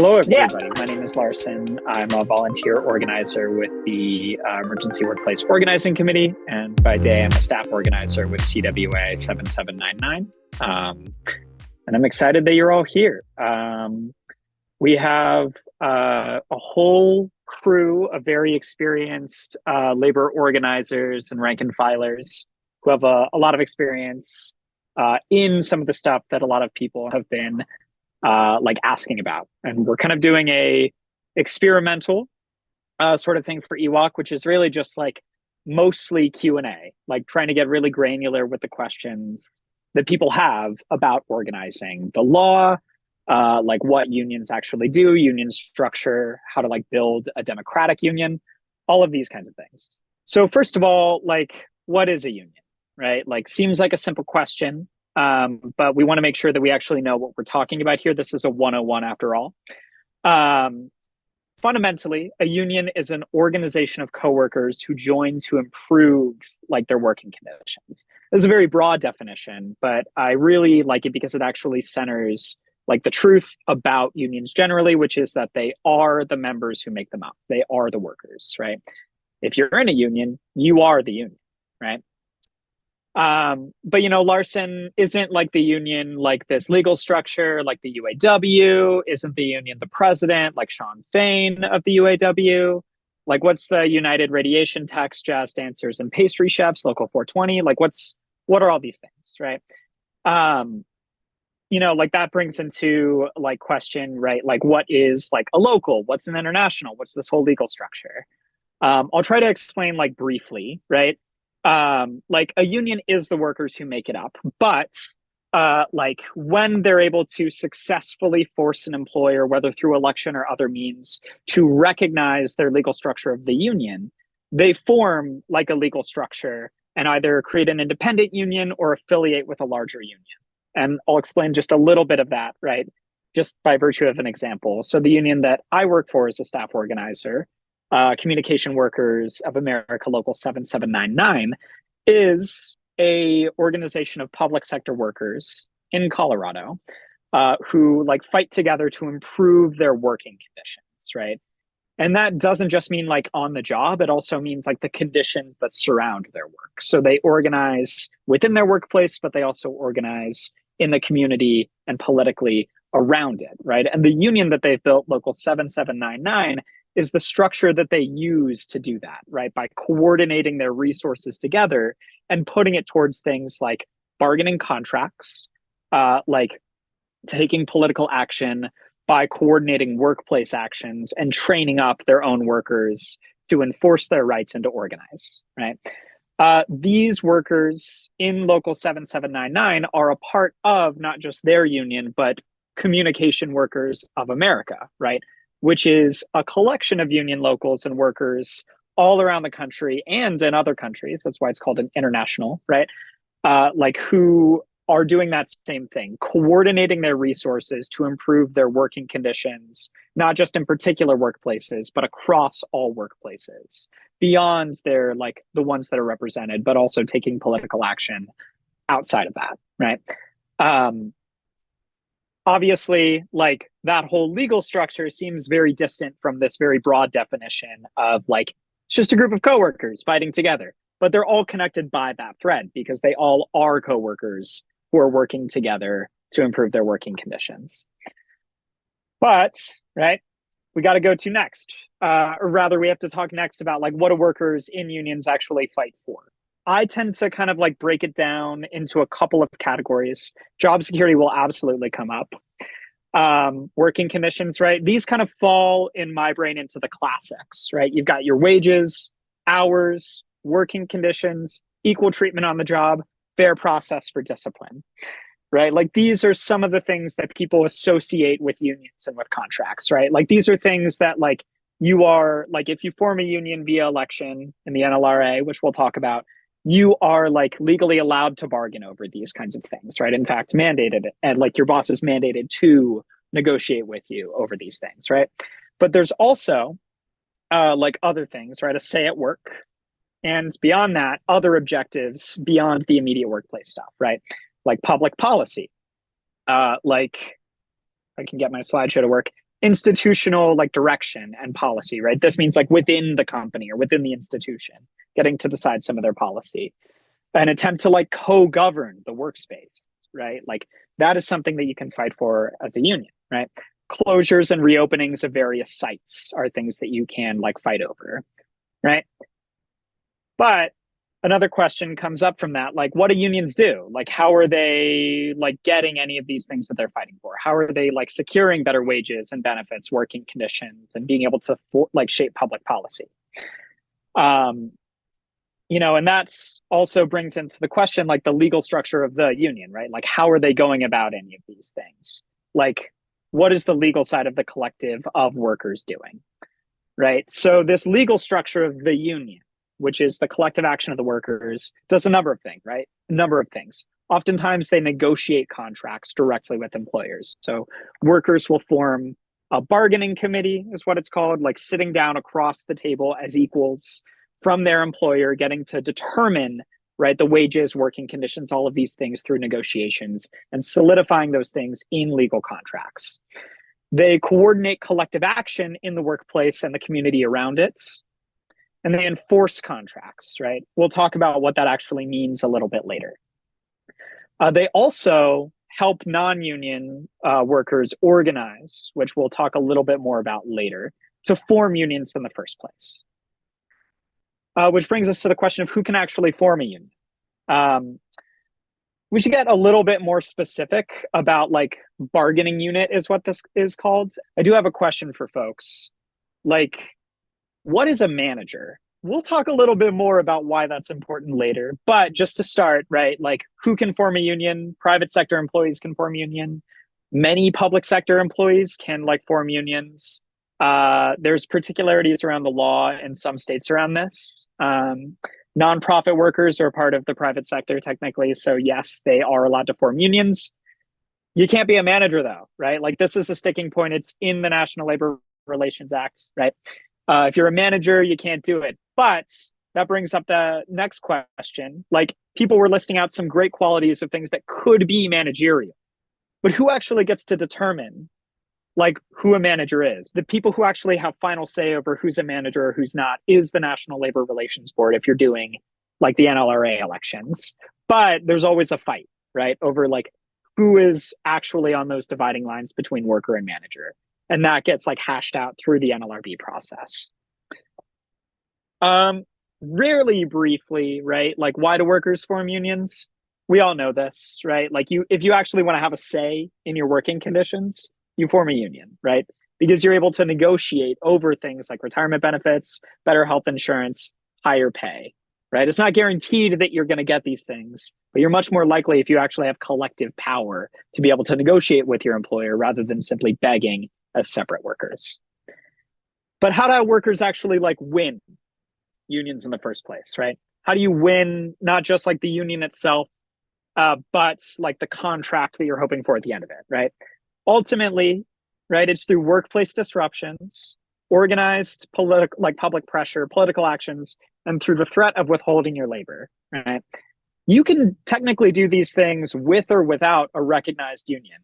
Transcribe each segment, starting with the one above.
Hello, Yeah. everybody. My name is Larson. I'm a volunteer organizer with the Emergency Workplace Organizing Committee, and by day, I'm a staff organizer with CWA 7799. And I'm excited that you're all here. We have a whole crew of very experienced labor organizers and rank and filers who have a lot of experience in some of the stuff that a lot of people have been like asking about. And we're kind of doing a experimental sort of thing for EWOC, which is really just like mostly Q&A, like trying to get really granular with the questions that people have about organizing, the law, like what unions actually do, union structure, how to like build a democratic union, all of these kinds of things. So first of all, like what is a union, right? Like seems like a simple question. But we want to make sure that we actually know what we're talking about here. This is a 101 after all. Fundamentally, a union is an organization of coworkers who join to improve like their working conditions. It's a very broad definition, but I really like it because it actually centers like the truth about unions generally, which is that they are the members who make them up. They are the workers, right? If you're in a union, you are the union, right? But you know, Larson isn't like the union, like this legal structure, like the UAW, isn't the union the president, like Shawn Fain of the UAW? Like, what's the United Radiation Techs, Jazz Dancers, and Pastry Chefs, Local 420? Like, what are all these things, right? You know, like that brings into like question, right? Like, what is like a local? What's an international? What's this whole legal structure? I'll try to explain like briefly, right? Like a union is the workers who make it up, but like when they're able to successfully force an employer, whether through election or other means, to recognize their legal structure of the union, they form like a legal structure and either create an independent union or affiliate with a larger union. And I'll explain just a little bit of that, right? Just by virtue of an example. So the union that I work for as a staff organizer, Communication Workers of America Local 7799, is a organization of public sector workers in Colorado who like fight together to improve their working conditions, right? And that doesn't just mean like on the job, it also means like the conditions that surround their work. So they organize within their workplace, but they also organize in the community and politically around it, right? And the union that they've built, Local 7799, is the structure that they use to do that, right? By coordinating their resources together and putting it towards things like bargaining contracts, like taking political action by coordinating workplace actions and training up their own workers to enforce their rights and to organize, right? These workers in Local 7799 are a part of not just their union, but Communication Workers of America, right? Which is a collection of union locals and workers all around the country and in other countries. That's why it's called an international, right? Like who are doing that same thing, coordinating their resources to improve their working conditions, not just in particular workplaces, but across all workplaces, beyond their like the ones that are represented, but also taking political action outside of that, right? Obviously, like that whole legal structure seems very distant from this very broad definition of like, it's just a group of coworkers fighting together, but they're all connected by that thread because they all are coworkers who are working together to improve their working conditions. But, right, we got to go to next, or rather we have to talk next about like what do workers in unions actually fight for? I tend to kind of like break it down into a couple of categories. Job security will absolutely come up. Working conditions, right? These kind of fall in my brain into the classics, right? You've got your wages, hours, working conditions, equal treatment on the job, fair process for discipline, right? Like these are some of the things that people associate with unions and with contracts, right? Like these are things that like you are like, if you form a union via election in the NLRA, which we'll talk about, you are like legally allowed to bargain over these kinds of things, right? In fact, mandated, and like your boss is mandated to negotiate with you over these things, right? But there's also like other things, right? A say at work, and beyond that, other objectives beyond the immediate workplace stuff, right? Like public policy, like I can get my slideshow to work. institutional like direction and policy, right? This means like within the company or within the institution, getting to decide some of their policy. An attempt to like co-govern the workspace, right? Like that is something that you can fight for as a union, right? Closures and reopenings of various sites are things that you can like fight over, right? But another question comes up from that, like what do unions do? Like how are they like getting any of these things that they're fighting for? How are they like securing better wages and benefits, working conditions, and being able to like shape public policy? And that's also brings into the question like the legal structure of the union, right? Like how are they going about any of these things? Like what is the legal side of the collective of workers doing? Right? So this legal structure of the union, which is the collective action of the workers, does a number of things, right? A number of things. Oftentimes they negotiate contracts directly with employers. So workers will form a bargaining committee, is what it's called, like sitting down across the table as equals from their employer, getting to determine, right, the wages, working conditions, all of these things through negotiations and solidifying those things in legal contracts. They coordinate collective action in the workplace and the community around it. And they enforce contracts, right? We'll talk about what that actually means a little bit later. They also help non-union workers organize, which we'll talk a little bit more about later, to form unions in the first place. Which brings us to the question of who can actually form a union. We should get a little bit more specific about like bargaining unit is what this is called. I do have a question for folks. Like, what is a manager? We'll talk a little bit more about why that's important later. But just to start, right, like who can form a union? Private sector employees can form a union. Many public sector employees can like form unions. There's particularities around the law in some states around this. Nonprofit workers are part of the private sector technically. So yes, they are allowed to form unions. You can't be a manager though, right? Like this is a sticking point. It's in the National Labor Relations Act, right? If you're a manager, you can't do it. But that brings up the next question. Like people were listing out some great qualities of things that could be managerial, but who actually gets to determine like who a manager is? The people who actually have final say over who's a manager or who's not is the National Labor Relations Board if you're doing like the NLRA elections. But there's always a fight, right? Over like who is actually on those dividing lines between worker and manager. And that gets like hashed out through the NLRB process. Really briefly, right? Like why do workers form unions? We all know this, right? Like if you actually want to have a say in your working conditions, you form a union, right? Because you're able to negotiate over things like retirement benefits, better health insurance, higher pay, right? It's not guaranteed that you're going to get these things, but you're much more likely if you actually have collective power to be able to negotiate with your employer rather than simply begging as separate workers. But how do workers actually like win unions in the first place, right? How do you win not just like the union itself, but like the contract that you're hoping for at the end of it, right? Ultimately, right, it's through workplace disruptions, organized like public pressure, political actions, and through the threat of withholding your labor, right? You can technically do these things with or without a recognized union,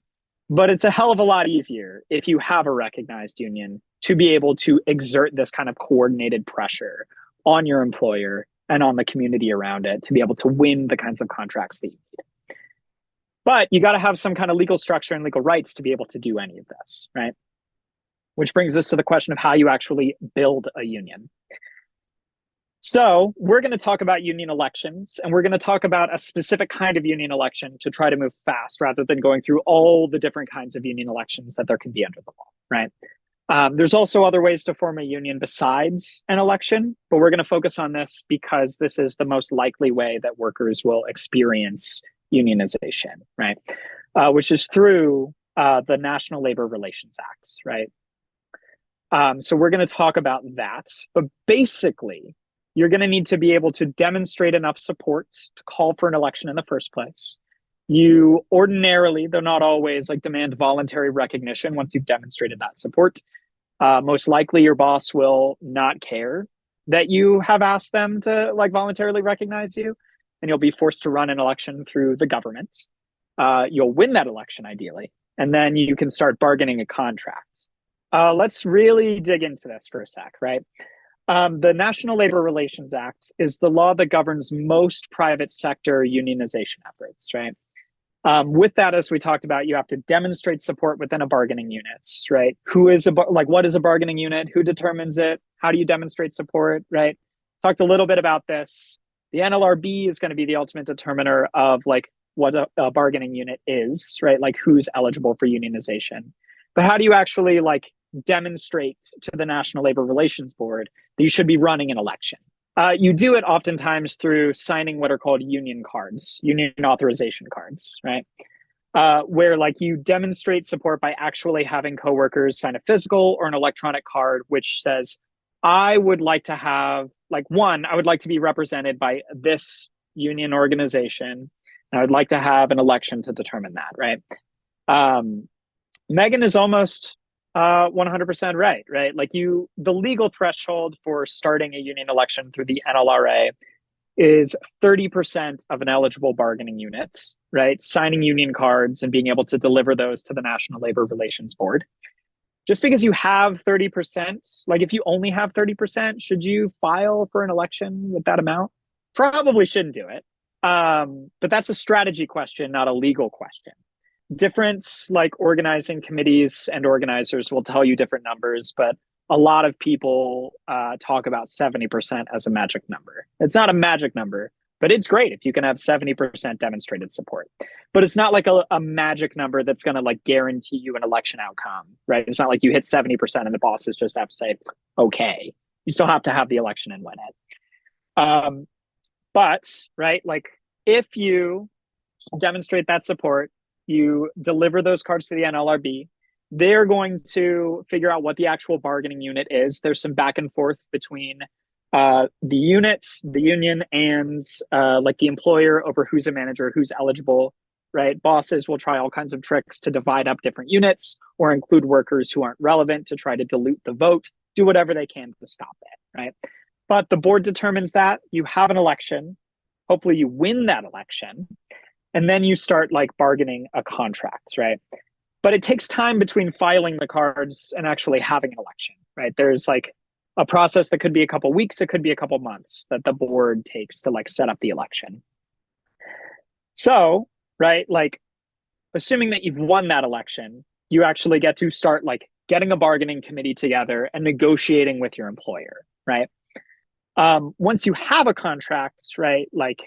but it's a hell of a lot easier if you have a recognized union to be able to exert this kind of coordinated pressure on your employer and on the community around it to be able to win the kinds of contracts that you need. But you got to have some kind of legal structure and legal rights to be able to do any of this, right? Which brings us to the question of how you actually build a union. So we're going to talk about union elections, and we're going to talk about a specific kind of union election to try to move fast rather than going through all the different kinds of union elections that there can be under the law, right? There's also other ways to form a union besides an election, but we're going to focus on this because this is the most likely way that workers will experience unionization, right? Which is through the National Labor Relations Act, right? So we're going to talk about that, but basically, you're going to need to be able to demonstrate enough support to call for an election in the first place. You ordinarily, though not always, like demand voluntary recognition once you've demonstrated that support. Most likely your boss will not care that you have asked them to like voluntarily recognize you, and you'll be forced to run an election through the government. You'll win that election ideally, and then you can start bargaining a contract. Let's really dig into this for a sec, right? The National Labor Relations Act is the law that governs most private sector unionization efforts, right? With that, as we talked about, you have to demonstrate support within a bargaining unit, right? What is a bargaining unit? Who determines it? How do you demonstrate support, right? Talked a little bit about this. The NLRB is going to be the ultimate determiner of like what a bargaining unit is, right? Like who's eligible for unionization. But how do you actually like demonstrate to the National Labor Relations Board that you should be running an election? You do it oftentimes through signing what are called union cards, union authorization cards, right? Where like you demonstrate support by actually having coworkers sign a physical or an electronic card, which says, I would like to have like one, I would like to be represented by this union organization. And I would like to have an election to determine that, right? Megan is almost 100% right? Like the legal threshold for starting a union election through the NLRA is 30% of an eligible bargaining unit, right? Signing union cards and being able to deliver those to the National Labor Relations Board. Just because you have 30%, like if you only have 30%, should you file for an election with that amount? Probably shouldn't do it. But that's a strategy question, not a legal question. Different like organizing committees and organizers will tell you different numbers, but a lot of people talk about 70% as a magic number. It's not a magic number, but it's great if you can have 70% demonstrated support. But it's not like a magic number that's going to like guarantee you an election outcome, right? It's not like you hit 70% and the bosses just have to say, okay. You still have to have the election and win it. But, right, like if you demonstrate that support, you deliver those cards to the NLRB, they're going to figure out what the actual bargaining unit is. There's some back and forth between the units, the union, and like the employer over who's a manager, who's eligible, right? Bosses will try all kinds of tricks to divide up different units or include workers who aren't relevant to try to dilute the vote, do whatever they can to stop it, right? But the board determines that you have an election. Hopefully you win that election. And then you start like bargaining a contract, right? But it takes time between filing the cards and actually having an election, right? There's like a process that could be a couple weeks, it could be a couple months that the board takes to like set up the election. So, right, like assuming that you've won that election, you actually get to start like getting a bargaining committee together and negotiating with your employer, right? Once you have a contract, right, like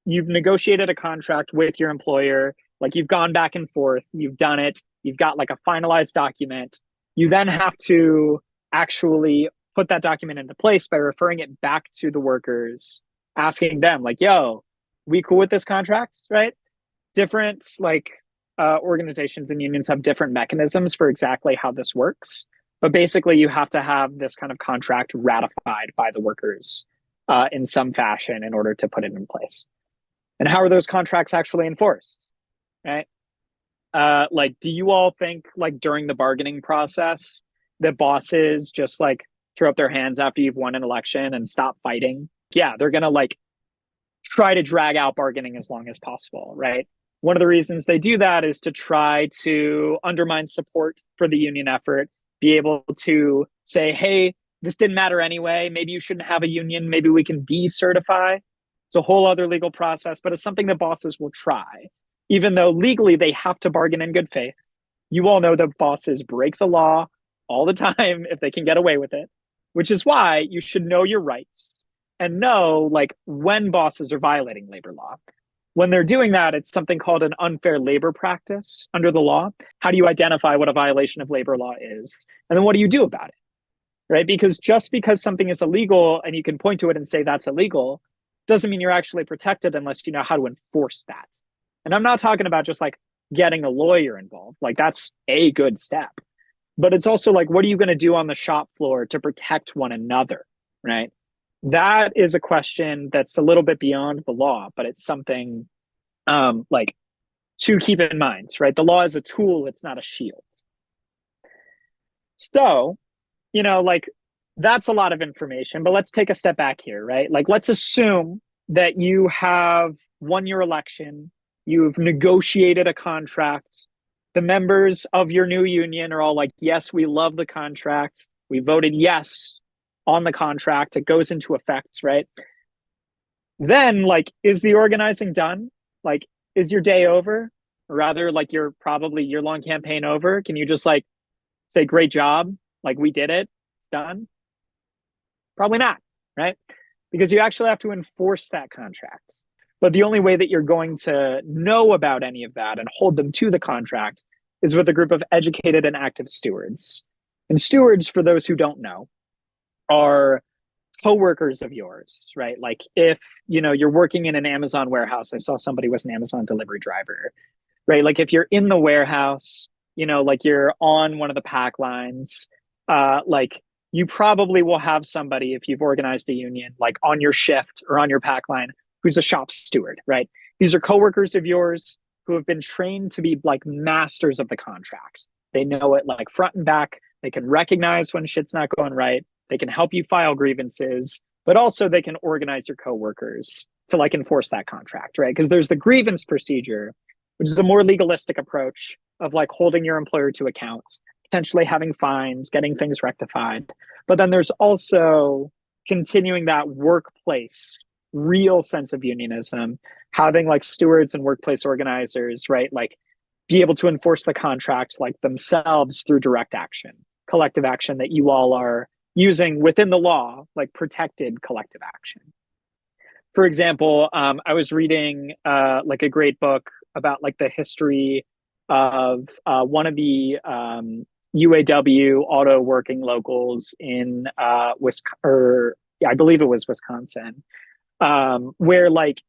you've negotiated a contract with your employer, like you've gone back and forth, you've done it, you've got like a finalized document. You then have to actually put that document into place by referring it back to the workers, asking them like, yo, we cool with this contract, right? Different like organizations and unions have different mechanisms for exactly how this works. But basically you have to have this kind of contract ratified by the workers in some fashion in order to put it in place. And how are those contracts actually enforced, right? Like, do you all think like during the bargaining process that bosses just like throw up their hands after you've won an election and stop fighting? Yeah, they're going to like try to drag out bargaining as long as possible, right? One of the reasons they do that is to try to undermine support for the union effort, be able to say, hey, this didn't matter anyway. Maybe you shouldn't have a union. Maybe we can decertify. It's a whole other legal process, but it's something that bosses will try, even though legally they have to bargain in good faith. You all know that bosses break the law all the time if they can get away with it, which is why you should know your rights and know like when bosses are violating labor law. When they're doing that, it's something called an unfair labor practice under the law. How do you identify what a violation of labor law is? And then what do you do about it? Right? Because just because something is illegal and you can point to it and say that's illegal doesn't mean you're actually protected unless you know how to enforce that. And I'm not talking about just like getting a lawyer involved. Like that's a good step. But it's also like, what are you going to do on the shop floor to protect one another, right? That is a question that's a little bit beyond the law, but it's something like to keep in mind, right? The law is a tool, it's not a shield. So, you know, like that's a lot of information, but let's take a step back here, right? Like let's assume that you have won your election, you've negotiated a contract the members of your new union are all like, yes, we love the contract. We voted yes on the contract. It goes into effect, right? Then, like, is the organizing done? Like, is your day over? Or rather, like, your probably year-long campaign over? Can you just like say, great job? Like, we did it, done? Probably not, right? Because you actually have to enforce that contract. But the only way that you're going to know about any of that and hold them to the contract is with a group of educated and active stewards. And stewards, for those who don't know, are coworkers of yours, right? Like if, you're working in an Amazon warehouse, I saw somebody was an Amazon delivery driver, right? Like if you're in the warehouse, like you're on one of the pack lines, like you probably will have somebody, if you've organized a union, like on your shift or on your pack line, who's a shop steward, right? These are coworkers of yours who have been trained to be like masters of the contract. They know it like front and back. They can recognize when shit's not going right. They can help you file grievances, but also they can organize your coworkers to like enforce that contract, right? Because there's the grievance procedure, which is a more legalistic approach of like holding your employer to account, potentially having fines, getting things rectified. But then there's also continuing that workplace real sense of unionism, having like stewards and workplace organizers, right? Like be able to enforce the contract like themselves through direct action, collective action that you all are using within the law, like protected collective action. For example, I was reading like a great book about like the history of one of the UAW auto working locals in Wisconsin, or yeah, I believe it was Wisconsin, where like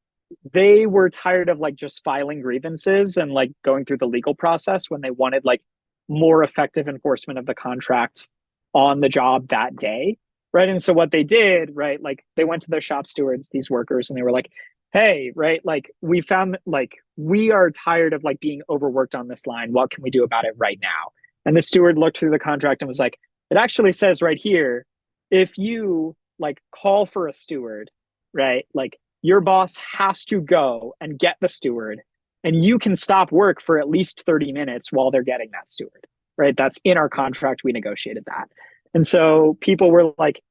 they were tired of like just filing grievances and like going through the legal process when they wanted like more effective enforcement of the contract on the job that day, right? And so what they did, right, like they went to their shop stewards, these workers, and they were like, hey, right, like we found like we are tired of like being overworked on this line. What can we do about it right now? And the steward looked through the contract and was like, it actually says right here, if you like call for a steward, right, like your boss has to go and get the steward, and you can stop work for at least 30 minutes while they're getting that steward, right? That's in our contract. We negotiated that. And so people were like,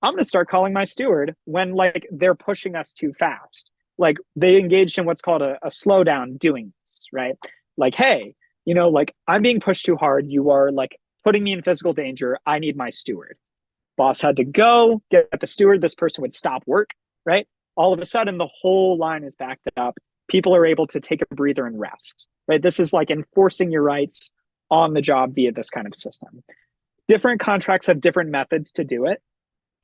I'm going to start calling my steward when like they're pushing us too fast. Like they engaged in what's called a slowdown doing this, right? Like, hey, like I'm being pushed too hard. You are like putting me in physical danger. I need my steward. Boss had to go get the steward. This person would stop work, right? All of a sudden, the whole line is backed up. People are able to take a breather and rest, right? This is like enforcing your rights on the job via this kind of system. Different contracts have different methods to do it,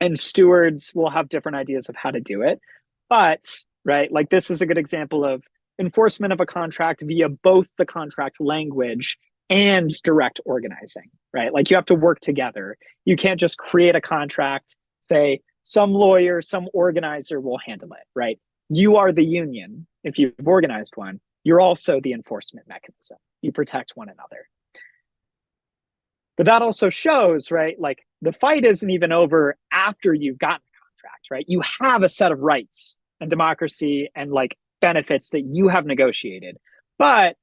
and stewards will have different ideas of how to do it. But, right, like this is a good example of enforcement of a contract via both the contract language and direct organizing, right? Like you have to work together. You can't just create a contract, say, some lawyer, some organizer will handle it, right? You are the union. If you've organized one, you're also the enforcement mechanism. You protect one another. But that also shows, right? Like the fight isn't even over after you've gotten a contract, right? You have a set of rights and democracy and like benefits that you have negotiated. But,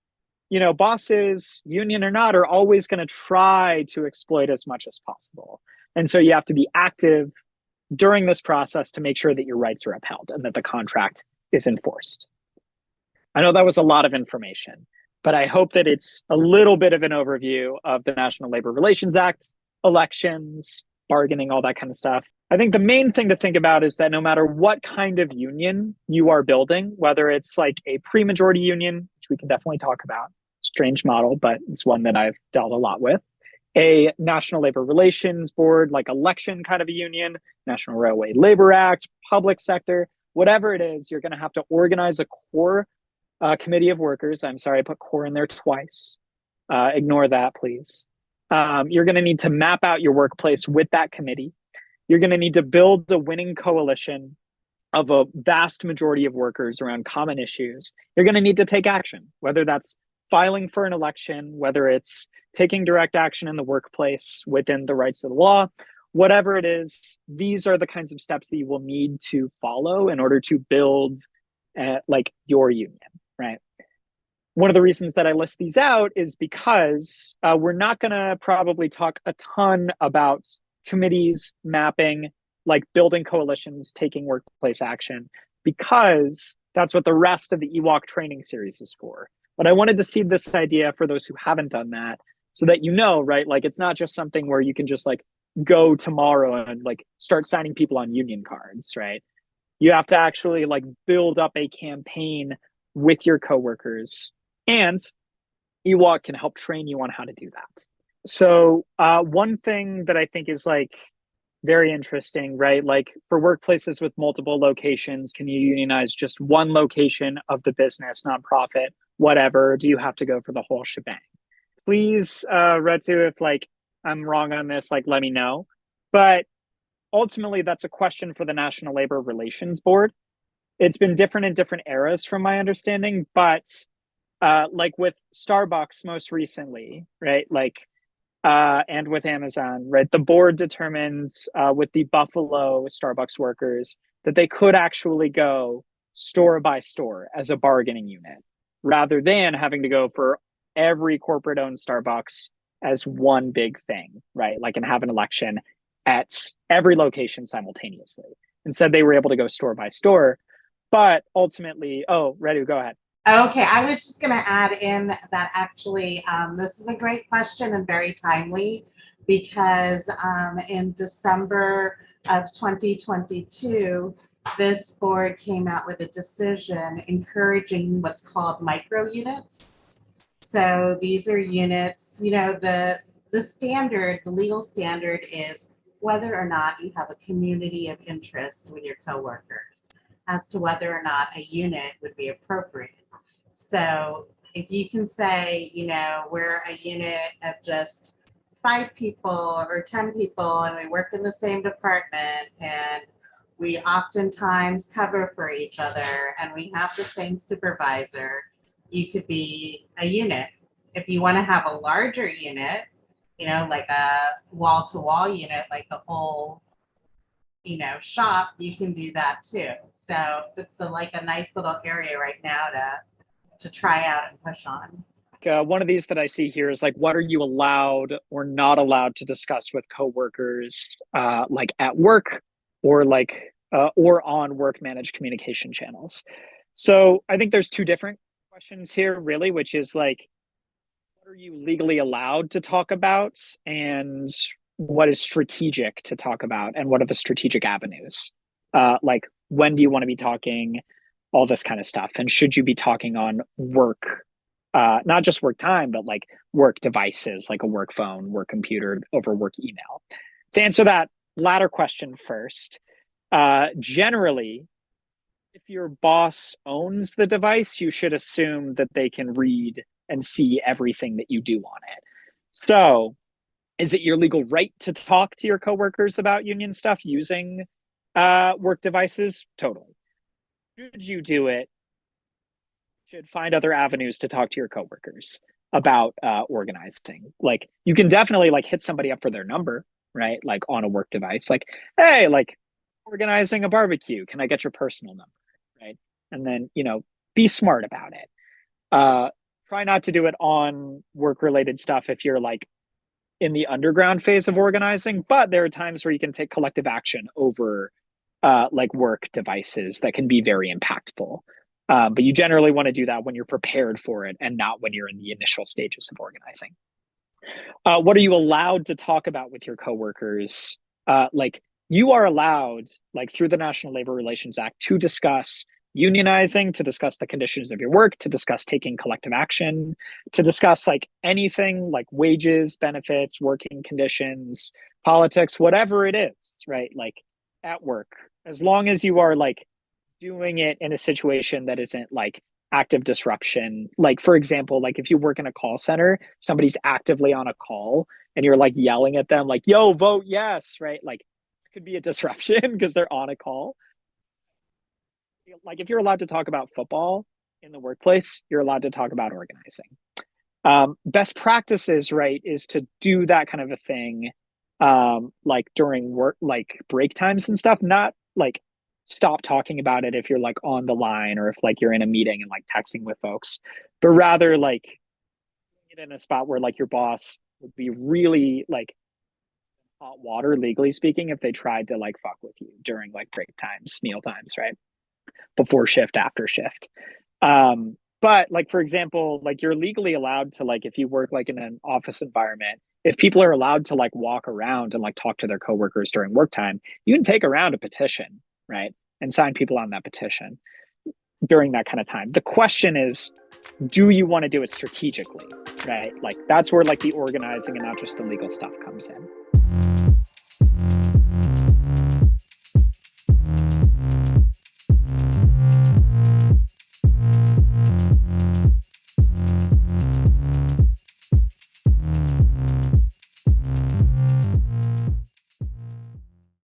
bosses, union or not, are always going to try to exploit as much as possible. And so you have to be active during this process to make sure that your rights are upheld and that the contract is enforced. I know that was a lot of information, but I hope that it's a little bit of an overview of the National Labor Relations Act, elections, bargaining, all that kind of stuff. I think the main thing to think about is that no matter what kind of union you are building, whether it's like a pre-majority union, which we can definitely talk about, strange model, but it's one that I've dealt a lot with, a National Labor Relations Board, like election kind of a union, National Railway Labor Act, public sector, whatever it is, you're going to have to organize a core committee of workers. I'm sorry, I put core in there twice. Ignore that, please. You're going to need to map out your workplace with that committee. You're going to need to build a winning coalition of a vast majority of workers around common issues. You're going to need to take action, whether that's filing for an election, whether it's taking direct action in the workplace within the rights of the law, whatever it is, these are the kinds of steps that you will need to follow in order to build like your union, right? one of the reasons that I list these out is because we're not going to probably talk a ton about committees, mapping, like building coalitions, taking workplace action, because that's what the rest of the EWOC training series is for. But I wanted to seed this idea for those who haven't done that so that you know, right? Like it's not just something where you can just like go tomorrow and like start signing people on union cards, right? You have to actually like build up a campaign with your coworkers, and EWOC can help train you on how to do that. So one thing that I think is like very interesting, right? Like for workplaces with multiple locations, can you unionize just one location of the business, nonprofit, whatever? Do you have to go for the whole shebang? Please, Retu, if like I'm wrong on this, like let me know. But ultimately, that's a question for the National Labor Relations Board. It's been different in different eras, from my understanding, but like with Starbucks most recently, right? Like and with Amazon, right? The board determines with the Buffalo Starbucks workers that they could actually go store by store as a bargaining unit rather than having to go for every corporate owned Starbucks as one big thing, right? Like and have an election at every location simultaneously. Instead, they were able to go store by store. But ultimately, oh, Redu, go ahead. Okay, I was just going to add in that actually this is a great question and very timely because in December of 2022, this board came out with a decision encouraging what's called micro units. So these are units, you know, the standard, the legal standard is whether or not you have a community of interest with your coworkers as to whether or not a unit would be appropriate. So if you can say, you know, we're a unit of just 5 people or 10 people and we work in the same department and we oftentimes cover for each other and we have the same supervisor, you could be a unit. If you want to have a larger unit, you know, like a wall-to-wall unit, like the whole, you know, shop, you can do that too. So it's like a nice little area right now to try out and push on. One of these that I see here is like, what are you allowed or not allowed to discuss with coworkers, like at work or on work managed communication channels? So I think there's two different questions here, really, which is like, what are you legally allowed to talk about, and what is strategic to talk about, and what are the strategic avenues? Like, when do you want to be talking? All this kind of stuff, and should you be talking on work, not just work time, but like work devices, like a work phone, work computer, over work email? To answer that latter question first, generally, if your boss owns the device, you should assume that they can read and see everything that you do on it. So, is it your legal right to talk to your coworkers about union stuff using work devices? Totally. Should you do it? Should find other avenues to talk to your coworkers about organizing. Like you can definitely like hit somebody up for their number, right? Like on a work device, like, hey, like organizing a barbecue. Can I get your personal number? Right. And then, you know, be smart about it. Try not to do it on work related stuff if you're like in the underground phase of organizing, but there are times where you can take collective action over like work devices that can be very impactful. But you generally want to do that when you're prepared for it and not when you're in the initial stages of organizing. What are you allowed to talk about with your coworkers? Like you are allowed, like through the National Labor Relations Act, to discuss unionizing, to discuss the conditions of your work, to discuss taking collective action, to discuss like anything like wages, benefits, working conditions, politics, whatever it is, right? Like at work, as long as you are like doing it in a situation that isn't like active disruption. Like, for example, like if you work in a call center, somebody's actively on a call and you're like yelling at them, like, yo, vote yes, right? Like, it could be a disruption because they're on a call. Like, if you're allowed to talk about football in the workplace, you're allowed to talk about organizing. Best practices, right, is to do that kind of a thing like during work, like break times and stuff, not like stop talking about it if you're like on the line or if like you're in a meeting and like texting with folks, but rather like it in a spot where like your boss would be really like hot water, legally speaking, if they tried to like fuck with you during like break times, meal times, right? Before shift, after shift. But like, for example, like you're legally allowed to like, if you work like in an office environment, if people are allowed to like walk around and like talk to their coworkers during work time, you can take around a petition, right? And sign people on that petition during that kind of time. The question is, do you want to do it strategically, right? Like that's where like the organizing and not just the legal stuff comes in.